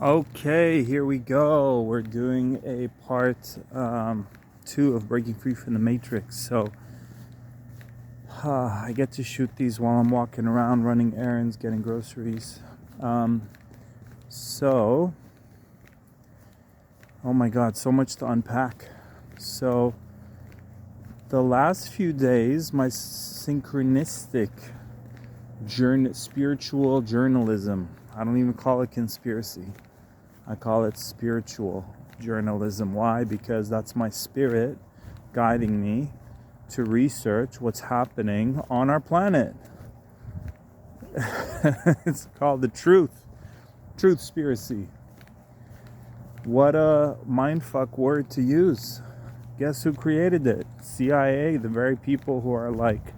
Okay, here we go. We're doing a part 2 of Breaking Free from the Matrix. So I get to shoot these while I'm walking around, running errands, getting groceries. So, oh my God, so much to unpack. So, the last few days, my synchronistic spiritual journalism, I don't even call it conspiracy. I call it spiritual journalism. Why? Because that's my spirit guiding me to research what's happening on our planet. It's called the truthspiracy. What a mindfuck word to use. Guess who created it? CIA, the very people who are like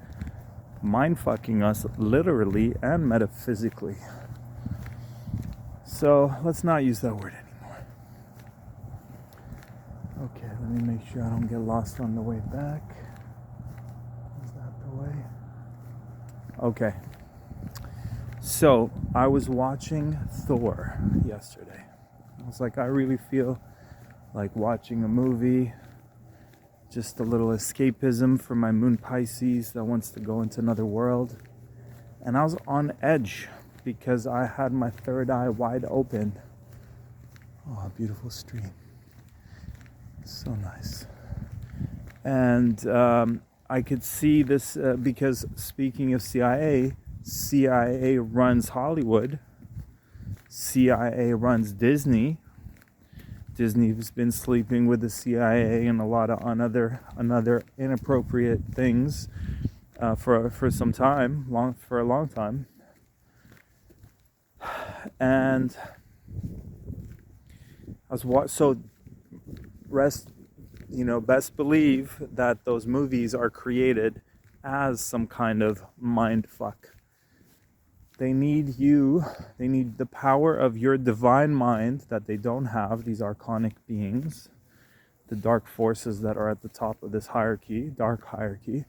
mindfucking us literally and metaphysically. So let's not use that word anymore. Okay, let me make sure I don't get lost on the way back. Is that the way? Okay. So I was watching Thor yesterday. I was like, I really feel like watching a movie. Just a little escapism for my moon Pisces that wants to go into another world. And I was on edge because I had my third eye wide open. Oh, a beautiful stream. So nice. And I could see this because speaking of CIA runs Hollywood. CIA runs Disney. Disney's been sleeping with the CIA and a lot of another inappropriate things for some time, for a long time. And best believe that those movies are created as some kind of mind fuck. They need the power of your divine mind that they don't have, these archonic beings, the dark forces that are at the top of this dark hierarchy.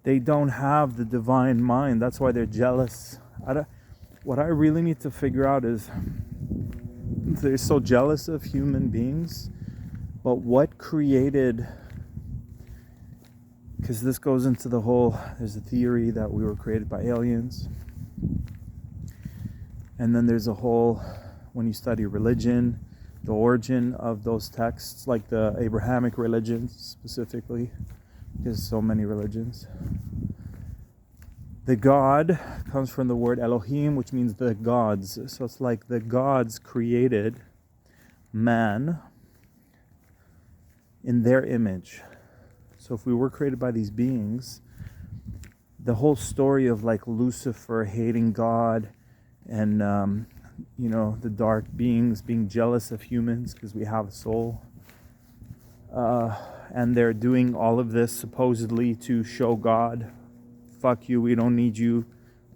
They don't have the divine mind. That's why they're jealous. What I really need to figure out is they're so jealous of human beings, but what created... Because this goes into there's a theory that we were created by aliens. And then there's when you study religion, the origin of those texts, like the Abrahamic religions specifically, because so many religions. The God comes from the word Elohim, which means the gods. So it's like the gods created man in their image. So if we were created by these beings, the whole story of like Lucifer hating God and, the dark beings being jealous of humans because we have a soul. And they're doing all of this supposedly to show God, fuck you, we don't need you,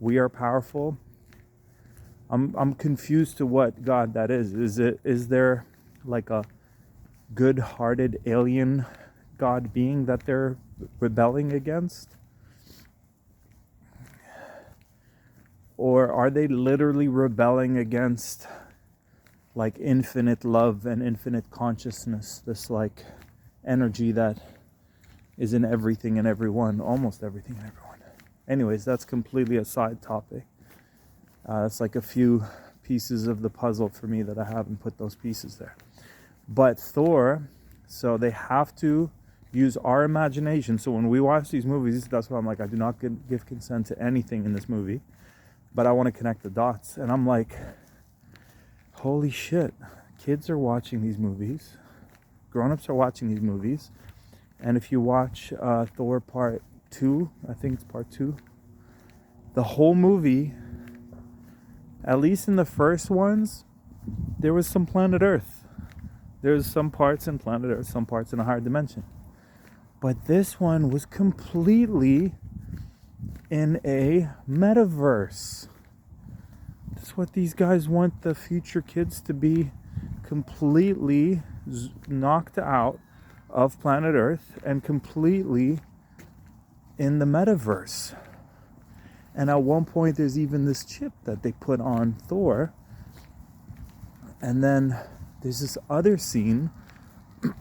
we are powerful. I'm confused to what God that is. Is there like a good-hearted alien God being that they're rebelling against? Or are they literally rebelling against like infinite love and infinite consciousness, this like energy that is in everything and everyone, almost everything and everyone? Anyways, that's completely a side topic. It's like a few pieces of the puzzle for me that I haven't put those pieces there. But Thor, so they have to use our imagination. So when we watch these movies, that's why I'm like, I do not give consent to anything in this movie, but I want to connect the dots. And I'm like, holy shit, kids are watching these movies, grown-ups are watching these movies. And if you watch Thor part 2, I think it's part 2, the whole movie, at least in the first ones, there was some planet Earth. There's some parts in planet Earth, some parts in a higher dimension. But this one was completely in a metaverse. That's what these guys want the future kids to be, completely knocked out of planet Earth and completely in the metaverse. And at one point, there's even this chip that they put on Thor. And then there's this other scene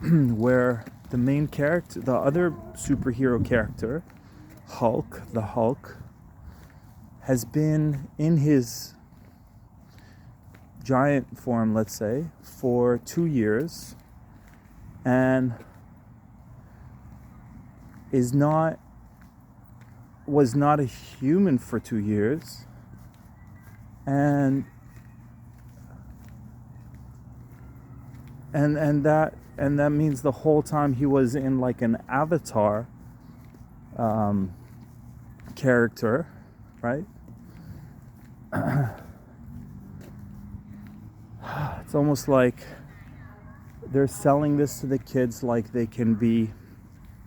where the main character, the other superhero character, the Hulk, has been in his giant form, let's say, for 2 years, and was not a human for 2 years, and that means the whole time he was in like an avatar character, right? It's almost like they're selling this to the kids like they can be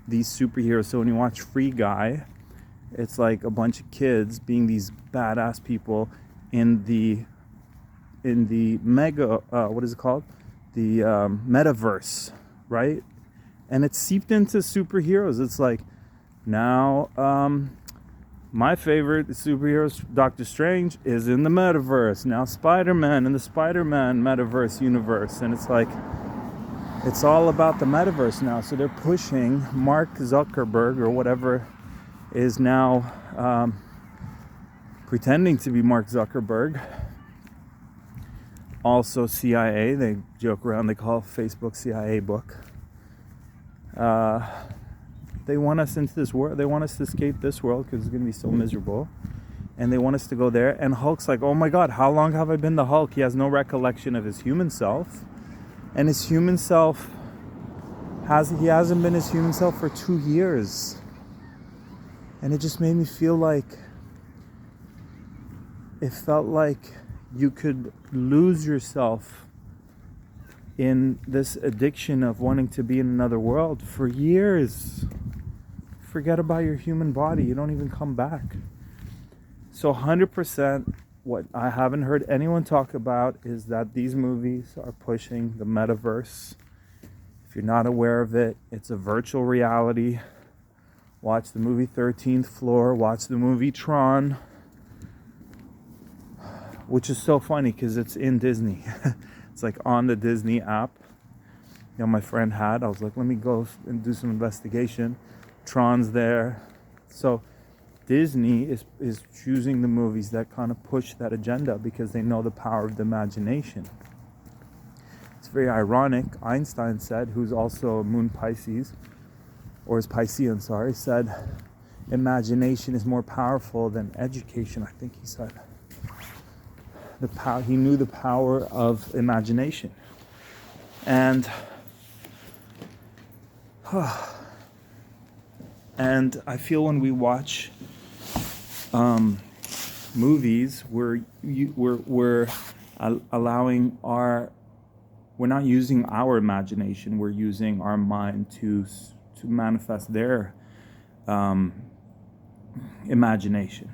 these superheroes. So when you watch Free Guy, it's like a bunch of kids being these badass people in the mega what is it called, the metaverse, right? And it's seeped into superheroes. It's like, now my favorite superhero, Doctor Strange, is in the metaverse. Now Spider-Man in the Spider-Man metaverse universe. And it's like, it's all about the metaverse now. So they're pushing Mark Zuckerberg, or whatever is now pretending to be Mark Zuckerberg. Also CIA, they joke around, they call Facebook CIA book. They want us into this world. They want us to escape this world because it's going to be so miserable. And they want us to go there. And Hulk's like, oh my God, how long have I been the Hulk? He has no recollection of his human self. And his human self, he hasn't been his human self for 2 years. And it just made me feel like, it felt like you could lose yourself in this addiction of wanting to be in another world for years. Forget about your human body. You don't even come back. So 100% what I haven't heard anyone talk about is that these movies are pushing the metaverse. If you're not aware of it, it's a virtual reality. Watch the movie 13th Floor. Watch the movie Tron. Which is so funny because it's in Disney. It's like on the Disney app. You know, my friend had. I was like, let me go and do some investigation. Tron's there. So Disney is choosing the movies that kind of push that agenda because they know the power of the imagination. It's very ironic. Einstein said, who's also a moon Pisces, or is Piscean, sorry, said imagination is more powerful than education, I think he said. He knew the power of imagination. And I feel when we watch movies, we're allowing we're not using our imagination, we're using our mind to manifest their imagination.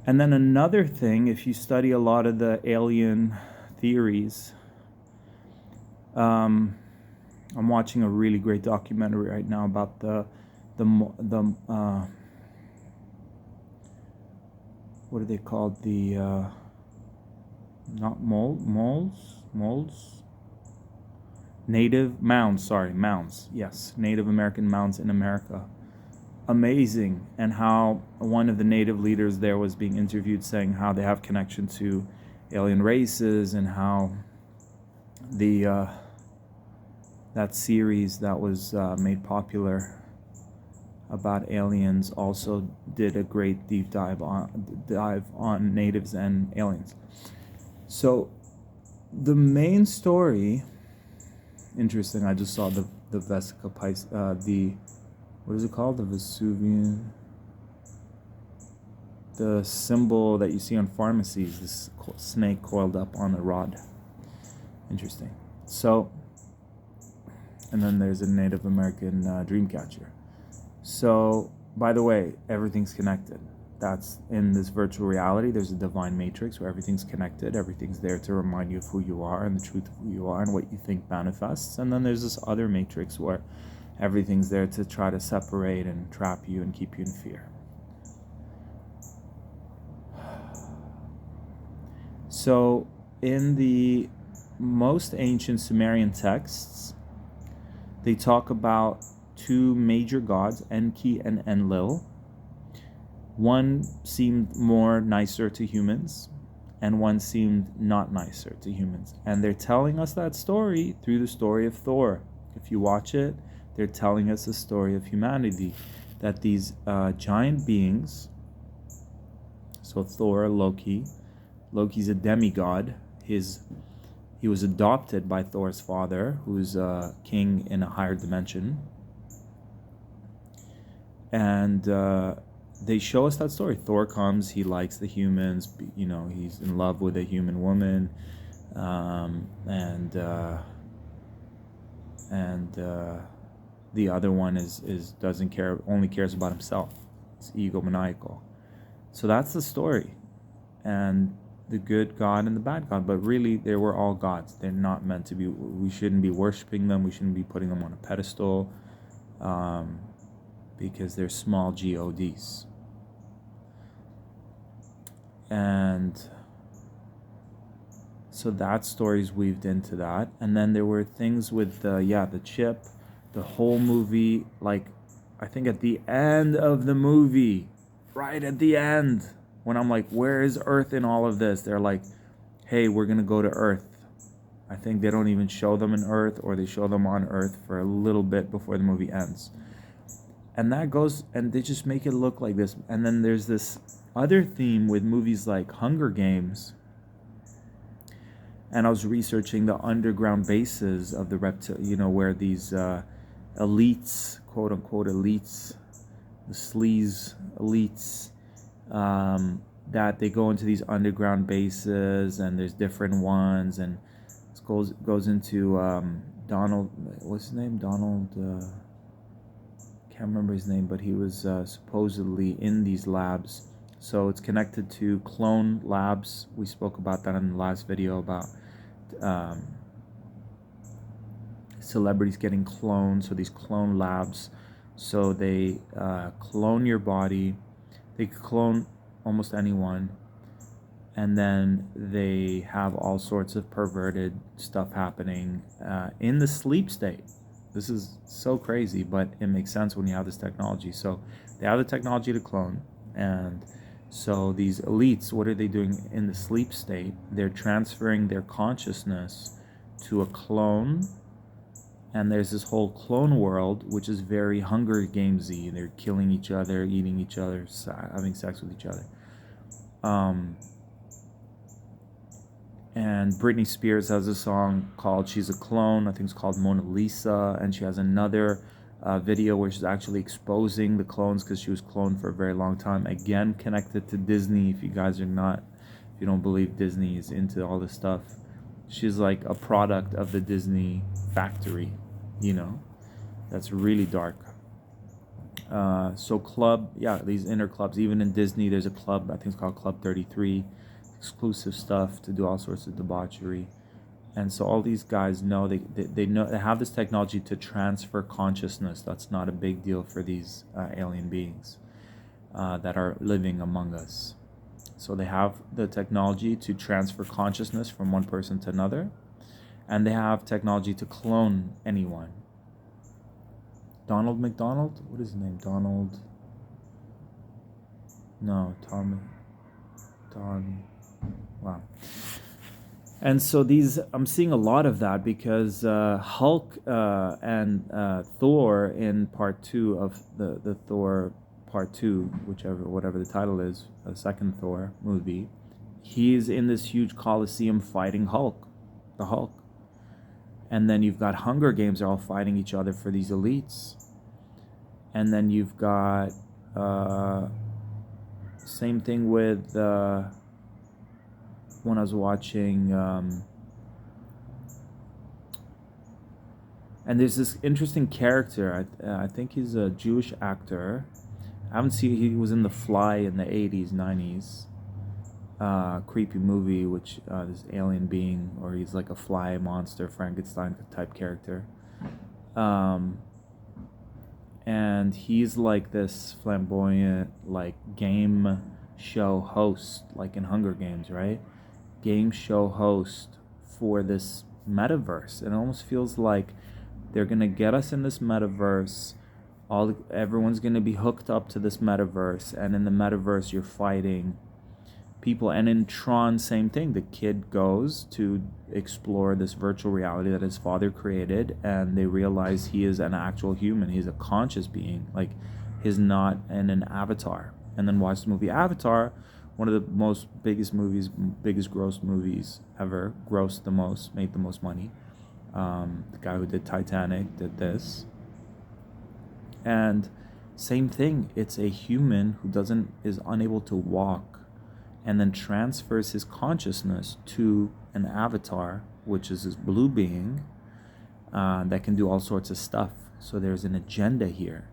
And then another thing, if you study a lot of the alien theories, I'm watching a really great documentary right now about the what are they called? The not molds? Native mounds. Sorry, mounds. Yes, Native American mounds in America. Amazing. And how one of the native leaders there was being interviewed saying how they have connection to alien races, and how that series that was made popular about aliens also did a great deep dive on natives and aliens. So the main story, interesting, I just saw the Vesica Pisces, what is it called? The Vesuvian, the symbol that you see on pharmacies, this snake coiled up on a rod. Interesting. So, and then there's a Native American dream catcher. So, by the way, everything's connected. That's in this virtual reality. There's a divine matrix where everything's connected. Everything's there to remind you of who you are and the truth of who you are and what you think manifests. And then there's this other matrix where everything's there to try to separate and trap you and keep you in fear. So in the most ancient Sumerian texts, they talk about two major gods, Enki and Enlil. One seemed more nicer to humans, and one seemed not nicer to humans. And they're telling us that story through the story of Thor. If you watch it, they're telling us the story of humanity, that these giant beings, so Thor, Loki's a demigod. He was adopted by Thor's father, who's a king in a higher dimension. And they show us that story. Thor comes, he likes the humans, he's in love with a human woman, and the other one is doesn't care, only cares about himself. It's egomaniacal. So that's the story, and the good God and the bad God. But really, they were all gods. They're not meant to be. We shouldn't be worshiping them. We shouldn't be putting them on a pedestal, because they're small gods. And so that story's weaved into that. And then there were things with the chip, the whole movie. Like, I think at the end of the movie, right at the end, when I'm like, where is Earth in all of this? They're like, hey, we're gonna go to Earth. I think they don't even show them in Earth, or they show them on Earth for a little bit before the movie ends. And that goes, and they just make it look like this. And then there's this other theme with movies like Hunger Games. And I was researching the underground bases of the where these elites, quote unquote elites, the sleaze elites, that they go into these underground bases, and there's different ones, and it goes into Donald, what's his name? Donald, can't remember his name, but he was supposedly in these labs. So it's connected to clone labs. We spoke about that in the last video about celebrities getting cloned. So these clone labs, so they clone your body. They could clone almost anyone, and then they have all sorts of perverted stuff happening in the sleep state. This is so crazy, but it makes sense when you have this technology. So they have the technology to clone, and so these elites, what are they doing in the sleep state? They're transferring their consciousness to a clone, and there's this whole clone world, which is very Hunger Gamesy. They're killing each other, eating each other, having sex with each other. And Britney Spears has a song called She's a Clone. I think it's called Mona Lisa. And she has another video where she's actually exposing the clones, because she was cloned for a very long time. Again, connected to Disney. If you guys are not, if you don't believe Disney is into all this stuff, she's like a product of the Disney factory, That's really dark. So these inner clubs. Even in Disney, there's a club, I think it's called Club 33. Exclusive stuff to do all sorts of debauchery. And so all these guys know, they know, they have this technology to transfer consciousness. That's not a big deal for these alien beings that are living among us. So they have the technology to transfer consciousness from one person to another, and they have technology to clone anyone. Donald McDonald? What is his name? Donald? No, Tom. Don. Wow. And so I'm seeing a lot of that, because Hulk and Thor in part 2 of the Thor part 2, whatever the title is, the second Thor movie, he's in this huge coliseum fighting the Hulk. And then you've got Hunger Games, are all fighting each other for these elites. And then you've got same thing with when I was watching, and there's this interesting character. I think he's a Jewish actor. I haven't seen. He was in The Fly in the 80s, 90s. Creepy movie, which this alien being, or he's like a fly monster, Frankenstein type character. And he's like this flamboyant, like game show host, like in Hunger Games, right? game show host for this metaverse. It almost feels like they're gonna get us in this metaverse. Everyone's gonna be hooked up to this metaverse, and in the metaverse, you're fighting people. And in Tron, same thing. The kid goes to explore this virtual reality that his father created, and they realize he is an actual human. He's a conscious being. Like, he's not an avatar. And then watch the movie Avatar, one of the biggest gross movies ever, grossed the most, made the most money. The guy who did Titanic did this. And same thing, it's a human who is unable to walk, and then transfers his consciousness to an avatar, which is this blue being that can do all sorts of stuff. So there's an agenda here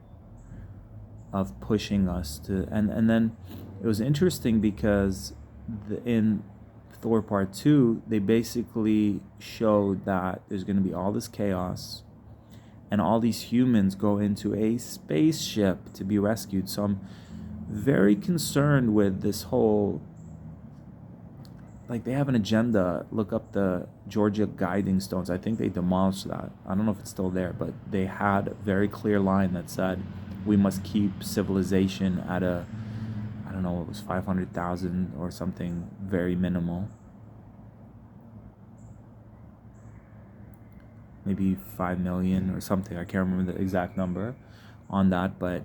of pushing us to, and then it was interesting because in Thor Part 2, they basically showed that there's going to be all this chaos, and all these humans go into a spaceship to be rescued. So I'm very concerned with this whole, like, they have an agenda. Look up the Georgia guiding stones. I think they demolished that. I don't know if it's still there, but they had a very clear line that said we must keep civilization at a, I don't know, it was 500,000 or something, very minimal. Maybe 5 million or something. I can't remember the exact number on that, but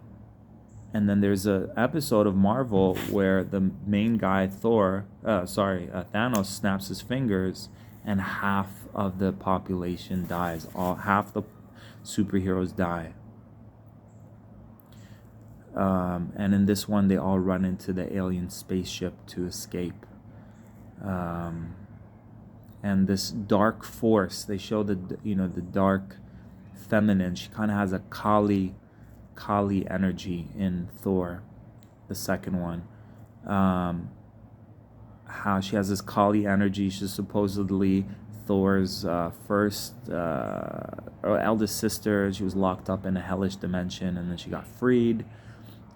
and then there's an episode of Marvel where the main guy, Thanos, snaps his fingers, and half of the population dies. Half the superheroes die. And in this one, they all run into the alien spaceship to escape. And this dark force, they show the dark feminine. She kind of has a Kali energy in Thor, the second one. How she has this Kali energy. She's supposedly Thor's first or eldest sister. She was locked up in a hellish dimension, and then she got freed.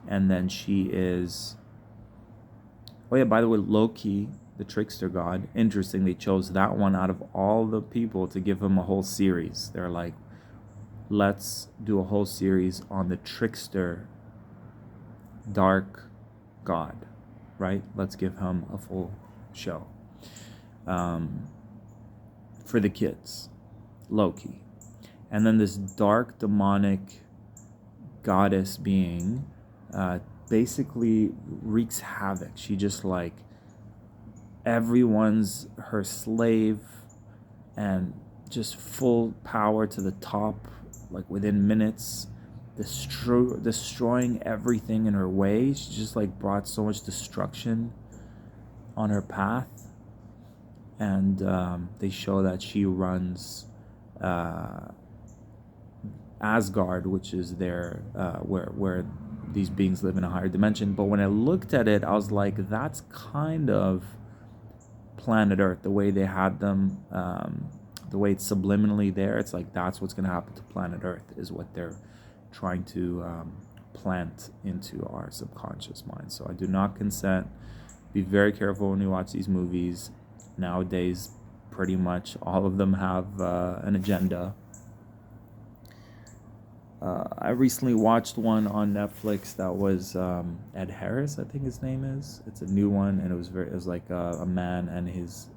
And then she is, oh yeah, by the way, Loki, the trickster god. Interesting, they chose that one out of all the people to give him a whole series. They're like, let's do a whole series on the trickster dark god, right? Let's give him a full show for the kids, Loki. And then this dark demonic goddess being basically wreaks havoc. She just, like, everyone's her slave, and just full power to the top, like within minutes, destroying everything in her way. She just, like, brought so much destruction on her path. And they show that she runs Asgard, which is their where these beings live in a higher dimension. But when I looked at it, I was like, that's kind of planet Earth, the way they had them, the way it's subliminally there. It's like that's what's going to happen to planet Earth, is what they're trying to plant into our subconscious mind. So I do not consent. Be very careful when you watch these movies. Nowadays, pretty much all of them have an agenda. I recently watched one on Netflix that was Ed Harris, I think his name is. It's a new one, and it was like a man and his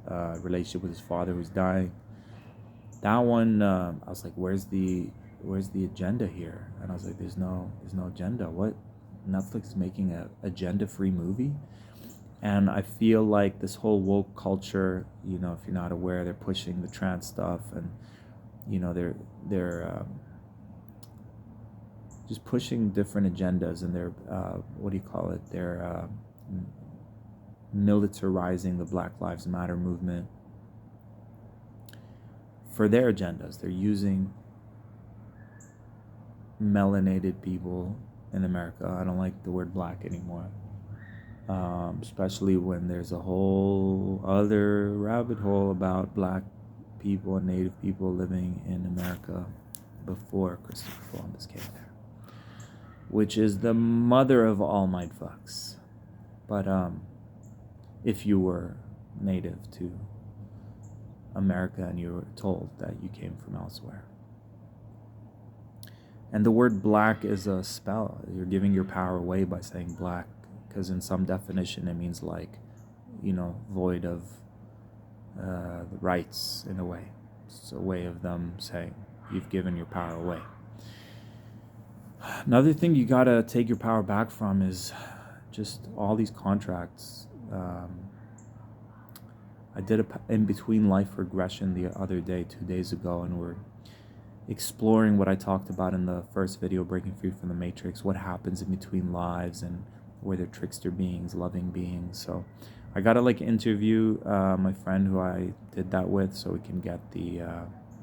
relationship with his father who's dying. That one, I was like, where's the agenda here? And I was like, there's no agenda. What? Netflix is making a agenda-free movie? And I feel like this whole woke culture, if you're not aware, they're pushing the trans stuff, and they're just pushing different agendas, and they're they're militarizing the Black Lives Matter movement for their agendas. They're using melanated people in America. I don't like the word black anymore, especially when there's a whole other rabbit hole about black people and native people living in America before Christopher Columbus came there, which is the mother of all mindfucks. But if you were native to America and you were told that you came from elsewhere. And the word black is a spell. You're giving your power away by saying black, because in some definition it means like, void of the rights in a way. It's a way of them saying you've given your power away. Another thing you gotta take your power back from is just all these contracts. I did a in between life regression the other day, 2 days ago, and we're exploring what I talked about in the first video, Breaking Free from the Matrix, what happens in between lives and where they're trickster beings, loving beings. So I gotta interview my friend who I did that with so we can get the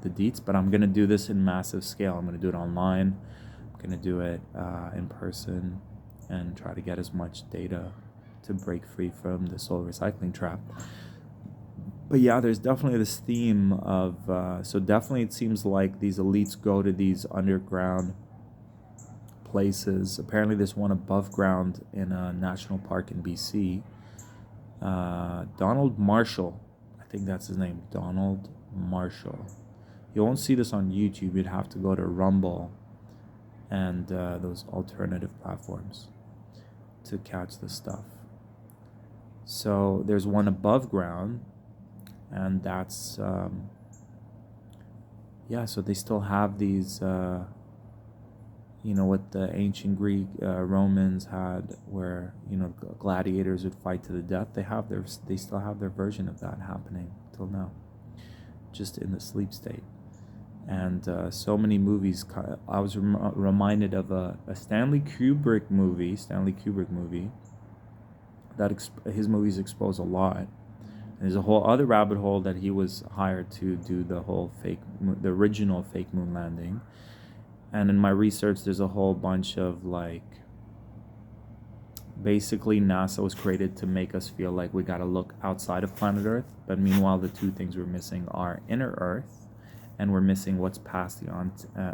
deets, but I'm gonna do this in massive scale. I'm gonna do it online, I'm gonna do it in person, and try to get as much data to break free from the soul recycling trap. But yeah, there's definitely this theme of, so definitely it seems like these elites go to these underground places. Apparently there's one above ground in a national park in BC. Donald Marshall, I think that's his name, Donald Marshall. You won't see this on YouTube. You'd have to go to Rumble and those alternative platforms to catch this stuff. So there's one above ground, and that's so they still have these what the ancient Greek Romans had, where gladiators would fight to the death. They still have their version of that happening till now, just in the sleep state. And so many movies. I was reminded of a Stanley Kubrick movie that his movies expose a lot. And there's a whole other rabbit hole that he was hired to do the original fake moon landing. And in my research, there's a whole bunch of basically NASA was created to make us feel like we got to look outside of planet Earth. But meanwhile, the two things we're missing are inner Earth, and we're missing what's past the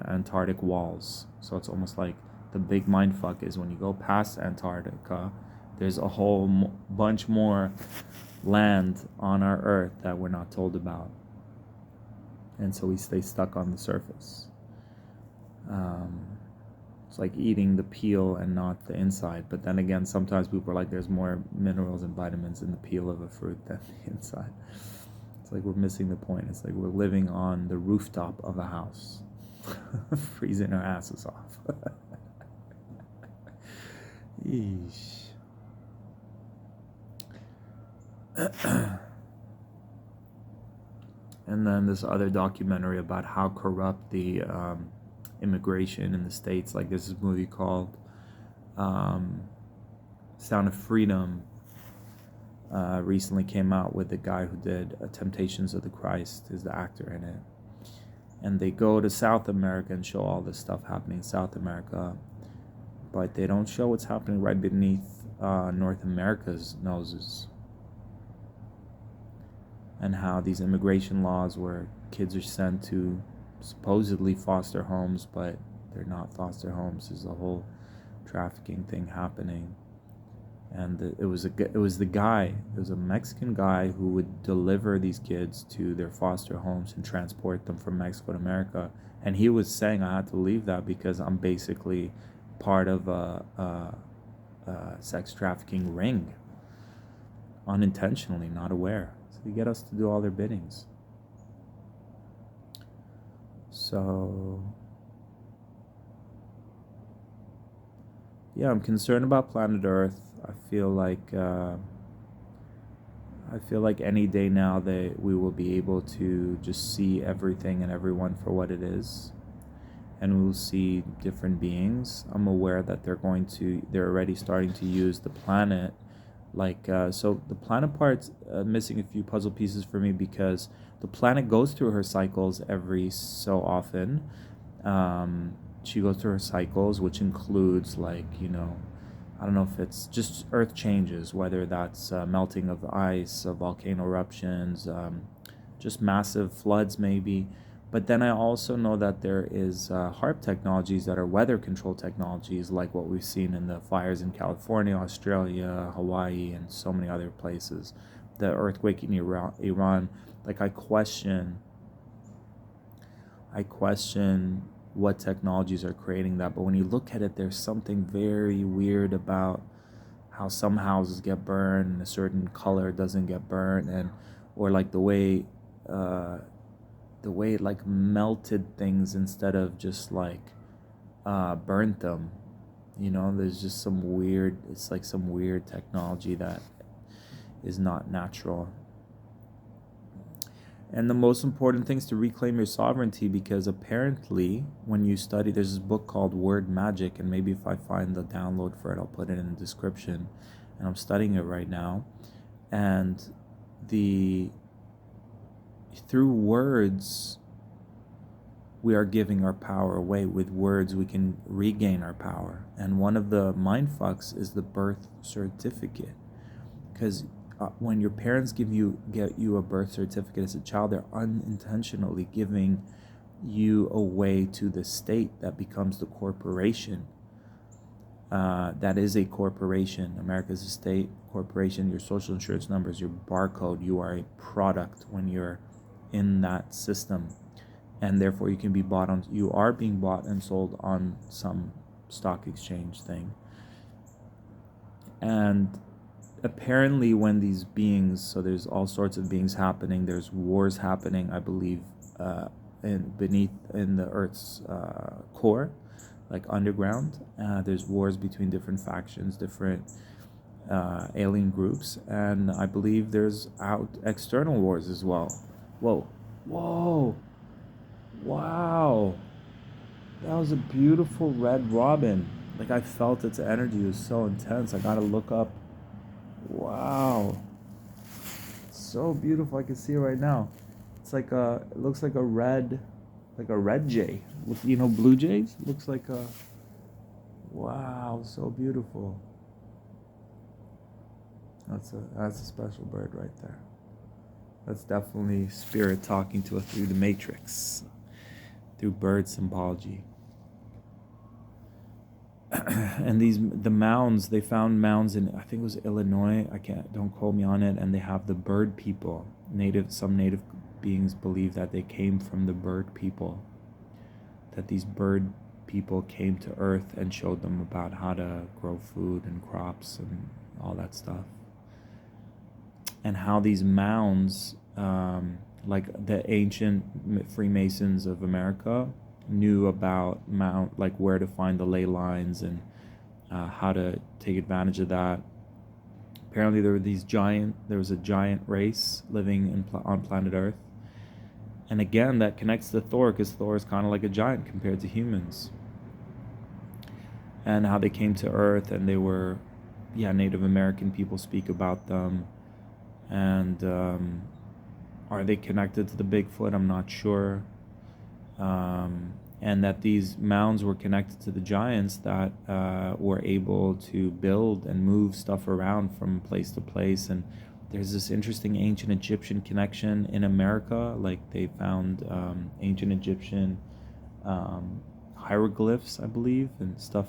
Antarctic walls. So it's almost like the big mindfuck is when you go past Antarctica, there's a whole bunch more land on our Earth that we're not told about. And so we stay stuck on the surface. It's like eating the peel and not the inside. But then again, sometimes people are like, there's more minerals and vitamins in the peel of a fruit than the inside. It's like we're missing the point. It's like we're living on the rooftop of a house, freezing our asses off. Yeesh. And then this other documentary about how corrupt the immigration in the States, like there's this movie called Sound of Freedom, recently came out with the guy who did Temptations of the Christ, is the actor in it. And they go to South America and show all this stuff happening in South America, but they don't show what's happening right beneath North America's noses. And how these immigration laws where kids are sent to supposedly foster homes, but they're not foster homes. There's a whole trafficking thing happening. And it was a Mexican guy who would deliver these kids to their foster homes and transport them from Mexico to America. And he was saying, I had to leave that because I'm basically part of a sex trafficking ring, unintentionally, not aware. So they get us to do all their biddings. So yeah, I'm concerned about planet Earth. I feel like any day now we will be able to just see everything and everyone for what it is, and we will see different beings. I'm aware that they're already starting to use the planet, so the planet part's missing a few puzzle pieces for me, because the planet goes through her cycles every so often. She goes through her cycles, which includes I don't know if it's just Earth changes, whether that's melting of ice, volcano eruptions, just massive floods maybe. But then I also know that there is HARP technologies that are weather control technologies, like what we've seen in the fires in California, Australia, Hawaii, and so many other places. the earthquake in Iran, like I question what technologies are creating that. But when you look at it, there's something very weird about how some houses get burned and a certain color doesn't get burned, and or like uh, the way it like melted things instead of just like burnt them. There's just it's like some weird technology that is not natural. And the most important thing is to reclaim your sovereignty, because apparently when you study, there's this book called Word Magic, and maybe if I find the download for it, I'll put it in the description. And I'm studying it right now. And through words, we are giving our power away. With words, we can regain our power. And one of the mind fucks is the birth certificate. Because when your parents get you a birth certificate as a child, they're unintentionally giving you away to the state that becomes the corporation. That is a corporation. America is a state corporation. Your social insurance number is your barcode. You are a product when you're in that system, and therefore you are being bought and sold on some stock exchange thing. And apparently when these beings, so there's all sorts of beings happening, there's wars happening, I believe, in the earth's core, like underground. There's wars between different factions, different alien groups, and I believe there's external wars as well. Whoa, wow, that was a beautiful red robin. Like I felt its energy, it was so intense. I gotta look up. Wow, so beautiful. I can see it right now. It looks like a red jay. Blue jays. Looks like a. Wow, so beautiful. That's a special bird right there. That's definitely spirit talking to us through the matrix, through bird symbology. And the mounds, they found mounds in, I think it was Illinois, don't quote me on it, and they have the bird people. Some native beings believe that they came from the bird people, that these bird people came to Earth and showed them about how to grow food and crops and all that stuff. And how these mounds, like the ancient Freemasons of America, knew about like where to find the ley lines and how to take advantage of that. Apparently there was a giant race living on planet Earth. And again, that connects to Thor, because Thor is kind of like a giant compared to humans. And how they came to Earth, and they were, Native American people speak about them. And are they connected to the Bigfoot? I'm not sure. And that these mounds were connected to the giants that were able to build and move stuff around from place to place. And there's this interesting ancient Egyptian connection in America. Like they found ancient Egyptian hieroglyphs, I believe, and stuff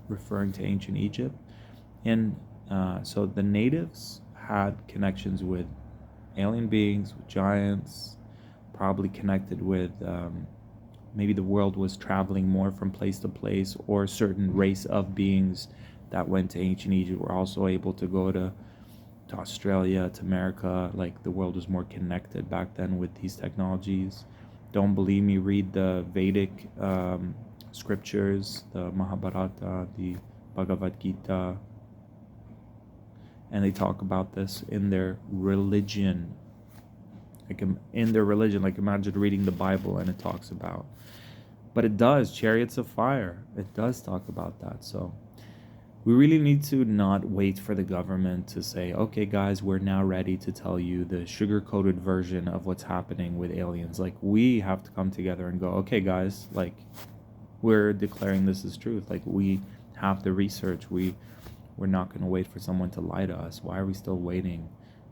referring to ancient Egypt. And so the natives had connections with alien beings, with giants, probably connected with maybe the world was traveling more from place to place, or a certain race of beings that went to ancient Egypt were also able to go to Australia, to America. Like the world was more connected back then with these technologies. Don't believe me, read the Vedic scriptures, the Mahabharata, the Bhagavad Gita, and they talk about this in their religion. Like imagine reading the Bible and it talks about, but it does, chariots of fire, it does talk about that. So we really need to not wait for the government to say, okay guys, we're now ready to tell you the sugar-coated version of what's happening with aliens. Like we have to come together and go, okay guys, like we're declaring this as truth. Like we have the research. We're not going to wait for someone to lie to us. Why are we still waiting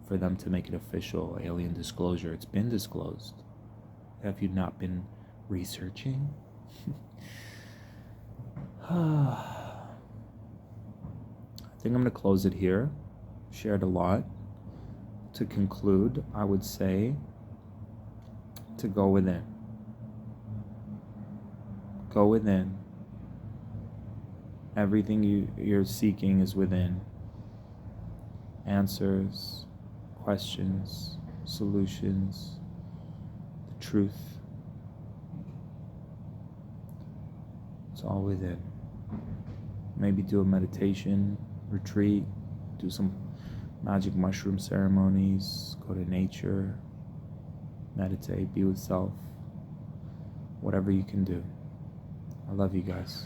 for them to make it official? Alien disclosure. It's been disclosed. Have you not been researching? I think I'm going to close it here. Shared a lot. to conclude, I would say to go within. Go within. Everything you're seeking is within. Answers, questions, solutions, the truth. It's all within. Maybe do a meditation retreat, do some magic mushroom ceremonies, go to nature, meditate, be with self, whatever you can do. I love you guys.